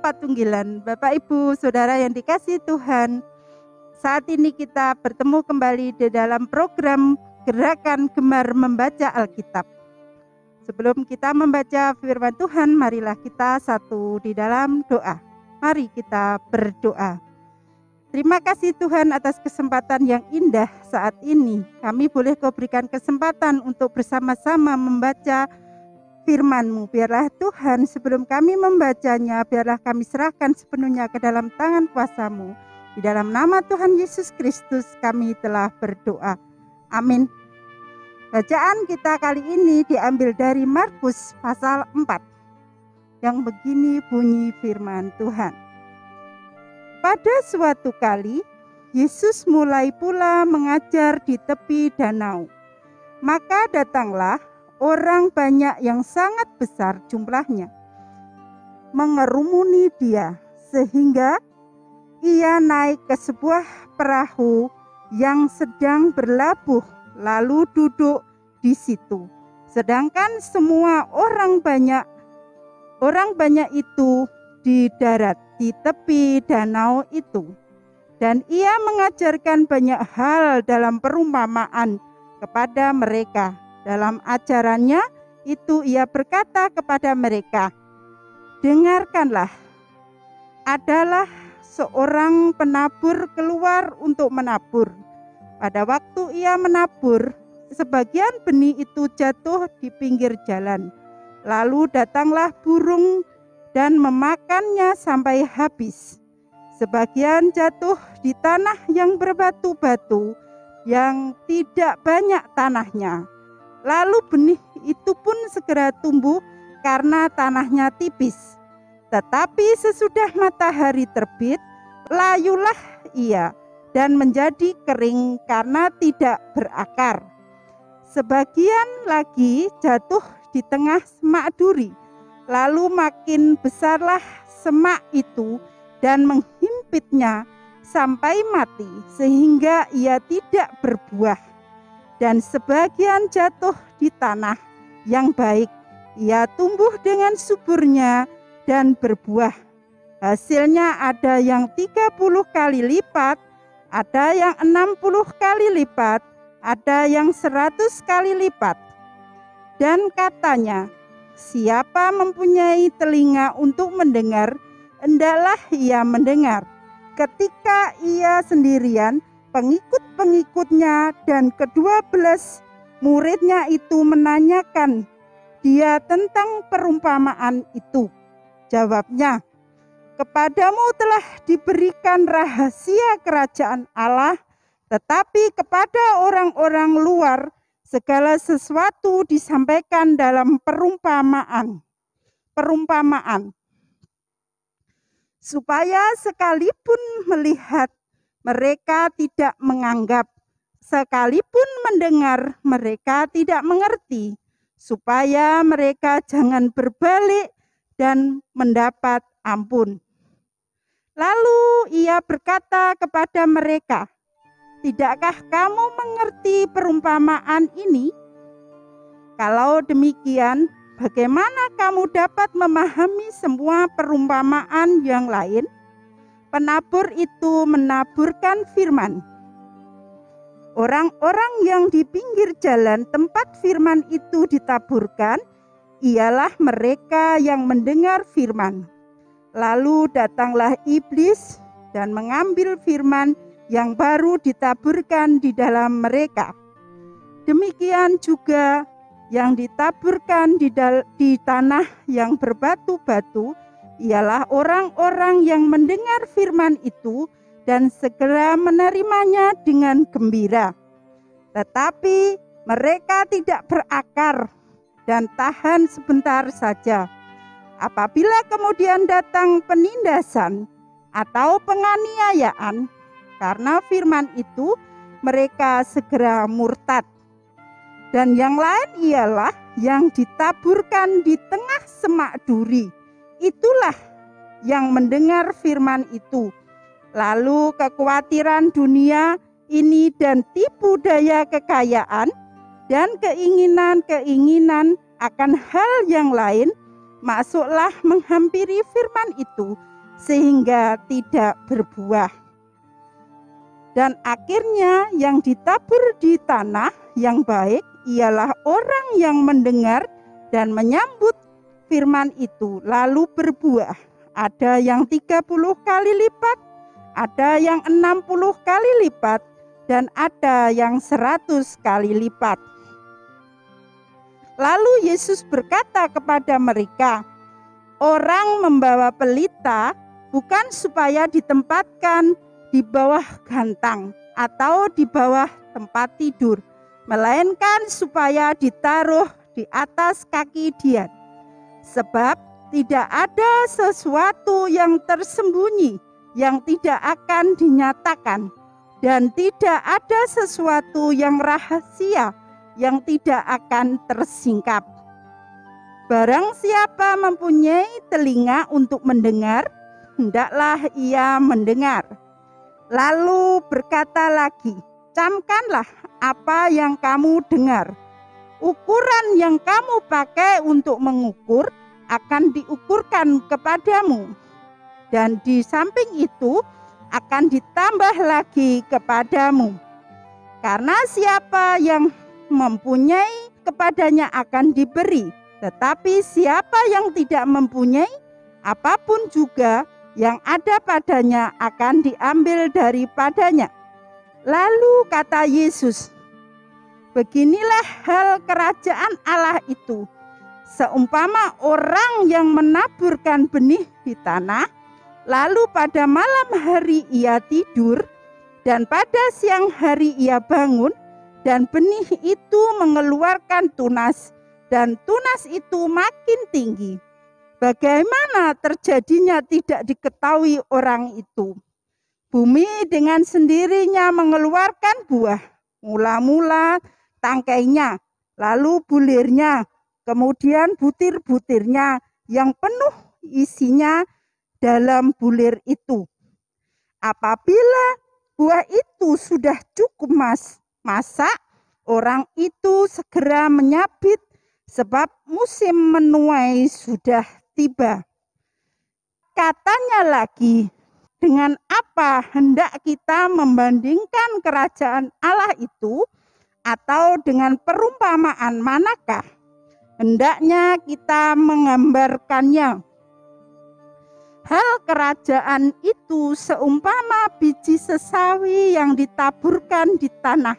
Patunggilan. Bapak, Ibu, Saudara yang dikasihi Tuhan, saat ini kita bertemu kembali di dalam program Gerakan Gemar Membaca Alkitab. Sebelum kita membaca firman Tuhan, marilah kita satu di dalam doa. Mari kita berdoa. Terima kasih Tuhan atas kesempatan yang indah saat ini. Kami boleh Kau berikan kesempatan untuk bersama-sama membaca firman-Mu. Biarlah Tuhan sebelum kami membacanya, biarlah kami serahkan sepenuhnya ke dalam tangan kuasa-Mu. Di dalam nama Tuhan Yesus Kristus kami telah berdoa. Amin. Bacaan kita kali ini diambil dari Markus pasal 4. Yang begini bunyi firman Tuhan. Pada suatu kali, Yesus mulai pula mengajar di tepi danau. Maka datanglah orang banyak yang sangat besar jumlahnya mengerumuni dia, sehingga ia naik ke sebuah perahu yang sedang berlabuh, lalu duduk di situ. Sedangkan semua orang banyak itu di darat di tepi danau itu. Dan ia mengajarkan banyak hal dalam perumpamaan kepada mereka. Dalam ajarannya itu ia berkata kepada mereka, dengarkanlah, adalah seorang penabur keluar untuk menabur. Pada waktu ia menabur, sebagian benih itu jatuh di pinggir jalan. Lalu datanglah burung dan memakannya sampai habis. Sebagian jatuh di tanah yang berbatu-batu, yang tidak banyak tanahnya. Lalu benih itu pun segera tumbuh karena tanahnya tipis. Tetapi sesudah matahari terbit, layulah ia dan menjadi kering karena tidak berakar. Sebagian lagi jatuh di tengah semak duri. Lalu makin besarlah semak itu dan menghimpitnya sampai mati, sehingga ia tidak berbuah. Dan sebagian jatuh di tanah yang baik, ia tumbuh dengan suburnya dan berbuah. Hasilnya ada yang 30 kali lipat, ada yang 60 kali lipat, ada yang 100 kali lipat. Dan katanya, siapa mempunyai telinga untuk mendengar, hendaklah ia mendengar. Ketika ia sendirian, pengikut-pengikutnya dan ke-12 muridnya itu menanyakan dia tentang perumpamaan itu. Jawabnya, kepadamu telah diberikan rahasia kerajaan Allah, tetapi kepada orang-orang luar segala sesuatu disampaikan dalam perumpamaan. Supaya sekalipun melihat mereka tidak menganggap, sekalipun mendengar mereka tidak mengerti, supaya mereka jangan berbalik dan mendapat ampun. Lalu ia berkata kepada mereka, tidakkah kamu mengerti perumpamaan ini? Kalau demikian, bagaimana kamu dapat memahami semua perumpamaan yang lain? Penabur itu menaburkan firman. Orang-orang yang di pinggir jalan tempat firman itu ditaburkan, ialah mereka yang mendengar firman. Lalu datanglah iblis dan mengambil firman yang baru ditaburkan di dalam mereka. Demikian juga yang ditaburkan di tanah yang berbatu-batu, ialah orang-orang yang mendengar firman itu dan segera menerimanya dengan gembira. Tetapi mereka tidak berakar dan tahan sebentar saja. Apabila kemudian datang penindasan atau penganiayaan karena firman itu, mereka segera murtad. Dan yang lain ialah yang ditaburkan di tengah semak duri. Itulah yang mendengar firman itu. Lalu kekhawatiran dunia ini dan tipu daya kekayaan dan keinginan-keinginan akan hal yang lain masuklah menghampiri firman itu sehingga tidak berbuah. Dan akhirnya yang ditabur di tanah yang baik ialah orang yang mendengar dan menyambut firman itu lalu berbuah. Ada yang 30 kali lipat, ada yang 60 kali lipat, dan ada yang 100 kali lipat. Lalu Yesus berkata kepada mereka, orang membawa pelita bukan supaya ditempatkan di bawah gantang atau di bawah tempat tidur, melainkan supaya ditaruh di atas kaki dia. Sebab tidak ada sesuatu yang tersembunyi yang tidak akan dinyatakan, dan tidak ada sesuatu yang rahasia yang tidak akan tersingkap. Barang siapa mempunyai telinga untuk mendengar, hendaklah ia mendengar. Lalu berkata lagi, camkanlah apa yang kamu dengar. Ukuran yang kamu pakai untuk mengukur akan diukurkan kepadamu, dan di samping itu akan ditambah lagi kepadamu. Karena siapa yang mempunyai, kepadanya akan diberi, tetapi siapa yang tidak mempunyai, apapun juga yang ada padanya akan diambil daripadanya. Lalu kata Yesus, beginilah hal kerajaan Allah itu, seumpama orang yang menaburkan benih di tanah, lalu pada malam hari ia tidur, dan pada siang hari ia bangun, dan benih itu mengeluarkan tunas, dan tunas itu makin tinggi. Bagaimana terjadinya tidak diketahui orang itu. Bumi dengan sendirinya mengeluarkan buah, mula-mula tangkainya, lalu bulirnya, kemudian butir-butirnya yang penuh isinya dalam bulir itu. Apabila buah itu sudah cukup masak, orang itu segera menyabit, sebab musim menuai sudah tiba. Katanya lagi, dengan apa hendak kita membandingkan kerajaan Allah itu, atau dengan perumpamaan manakah hendaknya kita menggambarkannya? Hal kerajaan itu seumpama biji sesawi yang ditaburkan di tanah.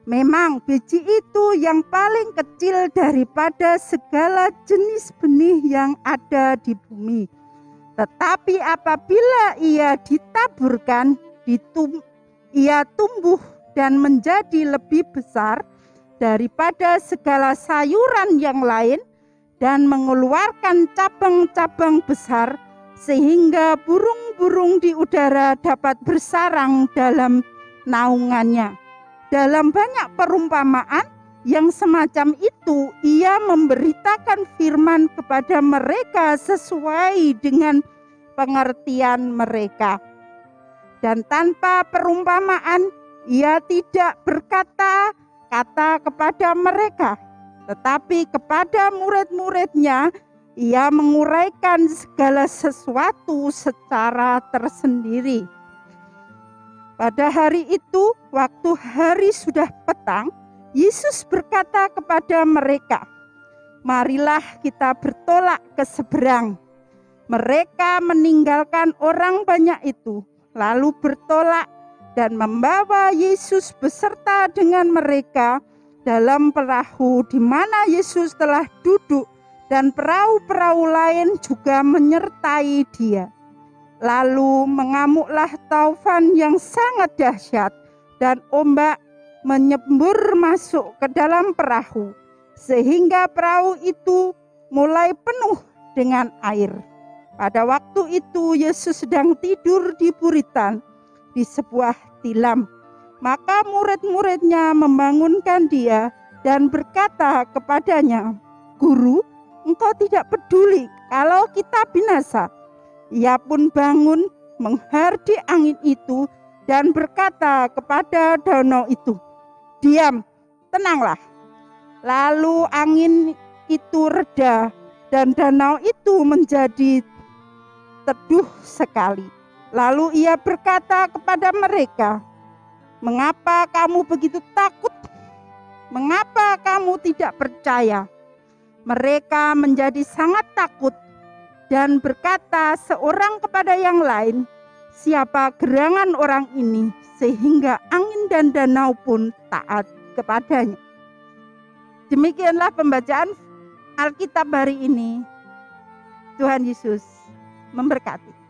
Memang biji itu yang paling kecil daripada segala jenis benih yang ada di bumi. Tetapi apabila ia ditaburkan, ia tumbuh dan menjadi lebih besar daripada segala sayuran yang lain, dan mengeluarkan cabang-cabang besar, sehingga burung-burung di udara dapat bersarang dalam naungannya. Dalam banyak perumpamaan yang semacam itu, ia memberitakan firman kepada mereka sesuai dengan pengertian mereka. Dan tanpa perumpamaan, ia tidak berkata-kata kepada mereka, tetapi kepada murid-muridnya, ia menguraikan segala sesuatu secara tersendiri. Pada hari itu, waktu hari sudah petang, Yesus berkata kepada mereka, marilah kita bertolak ke seberang. Mereka meninggalkan orang banyak itu, lalu bertolak dan membawa Yesus beserta dengan mereka dalam perahu di mana Yesus telah duduk, dan perahu-perahu lain juga menyertai dia. Lalu mengamuklah taufan yang sangat dahsyat, dan ombak menyembur masuk ke dalam perahu, sehingga perahu itu mulai penuh dengan air. Pada waktu itu Yesus sedang tidur di buritan di sebuah tilam. Maka murid-muridnya membangunkan dia dan berkata kepadanya, Guru, engkau tidak peduli kalau kita binasa. Ia pun bangun, menghardik angin itu, dan berkata kepada danau itu, diam, tenanglah. Lalu angin itu reda, dan danau itu menjadi teduh sekali. Lalu ia berkata kepada mereka, "Mengapa kamu begitu takut? Mengapa kamu tidak percaya?" Mereka menjadi sangat takut dan berkata seorang kepada yang lain, "Siapa gerangan orang ini sehingga angin dan danau pun taat kepadanya?" Demikianlah pembacaan Alkitab hari ini. Tuhan Yesus memberkati.